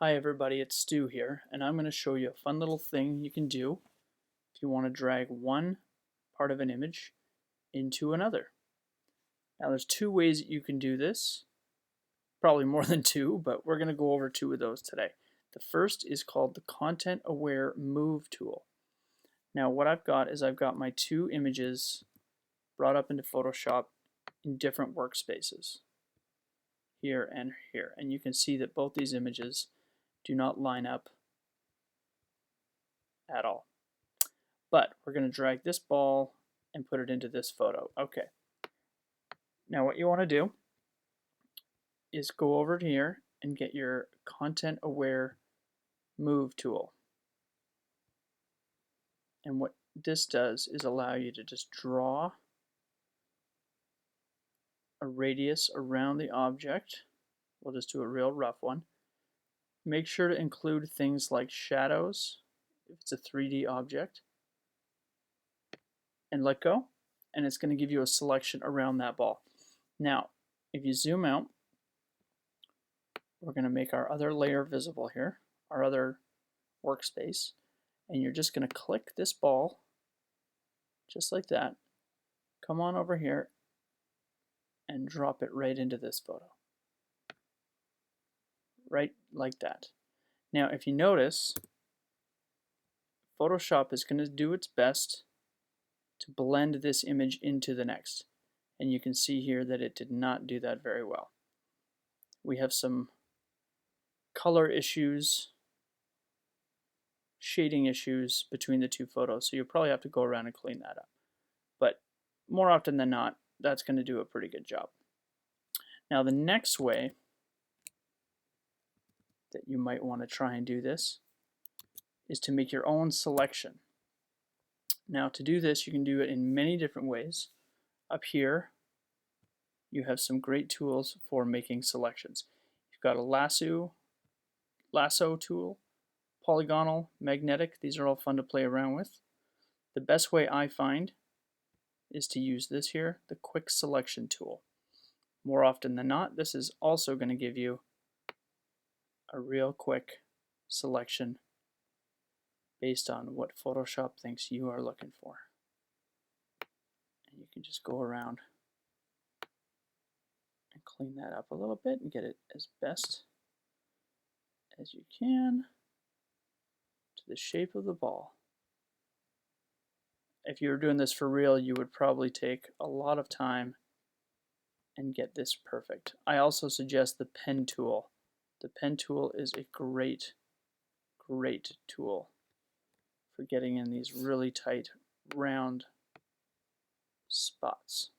Hi everybody, it's Stu here, and I'm going to show you a fun little thing you can do if you want to drag one part of an image into another. Now there's two ways that you can do this, probably more than two, but we're going to go over two of those today. The first is called the Content Aware Move tool. Now what I've got is I've got my two images brought up into Photoshop in different workspaces, here and here, and you can see that both these images do not line up at all. But we're going to drag this ball and put it into this photo. Okay. Now what you want to do is go over here and get your Content Aware Move tool. And what this does is allow you to just draw a radius around the object. We'll just do a real rough one. Make sure to include things like shadows if it's a 3D object, and let go, and it's going to give you a selection around that ball. Now if you zoom out, we're going to make our other layer visible here, our other workspace, and you're just going to click this ball just like that, come on over here and drop it right into this photo, right like that. Now if you notice, Photoshop is going to do its best to blend this image into the next, and you can see here that it did not do that very well. We have some color issues, shading issues between the two photos, so you'll probably have to go around and clean that up. But more often than not, that's going to do a pretty good job. Now the next way that you might want to try and do this is to make your own selection. Now to do this, you can do it in many different ways. Up here you have some great tools for making selections. You've got a lasso tool, polygonal, magnetic. These are all fun to play around with. The best way I find is to use this here, the quick selection tool. More often than not, this is also going to give you a real quick selection based on what Photoshop thinks you are looking for. And you can just go around and clean that up a little bit and get it as best as you can to the shape of the ball. If you were doing this for real, you would probably take a lot of time and get this perfect. I also suggest the pen tool. The pen tool is a great tool for getting in these really tight round spots.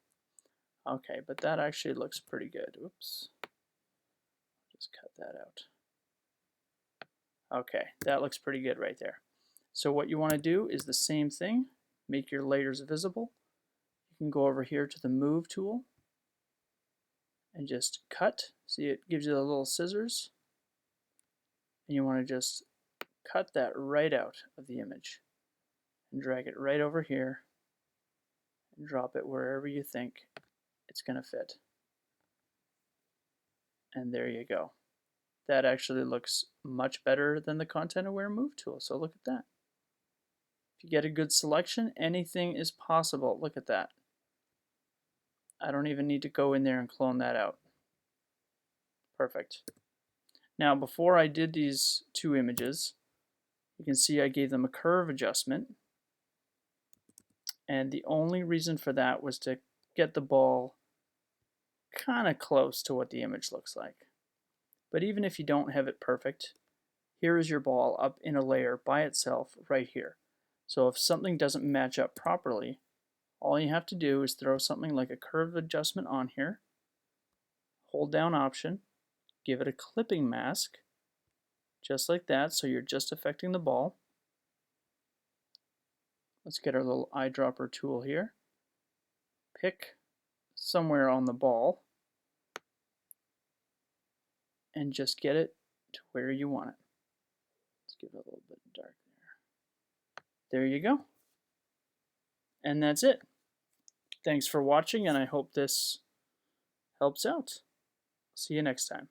Okay, but that actually looks pretty good. Oops, just cut that out. Okay, that looks pretty good right there. So what you want to do is the same thing, make your layers visible. You can go over here to the Move tool and just cut. See, it gives you the little scissors, and you want to just cut that right out of the image and drag it right over here and drop it wherever you think it's going to fit. And there you go. That actually looks much better than the Content Aware Move tool, so look at that. If you get a good selection, anything is possible. Look at that. I don't even need to go in there and clone that out. Perfect. Now before I did these two images, you can see I gave them a curve adjustment, and the only reason for that was to get the ball kind of close to what the image looks like. But even if you don't have it perfect, here is your ball up in a layer by itself right here. So if something doesn't match up properly, all you have to do is throw something like a curve adjustment on here, hold down Option, give it a clipping mask, just like that, so you're just affecting the ball. Let's get our little eyedropper tool here. Pick somewhere on the ball and just get it to where you want it. Let's give it a little bit dark there. There you go. And that's it. Thanks for watching, and I hope this helps out. See you next time.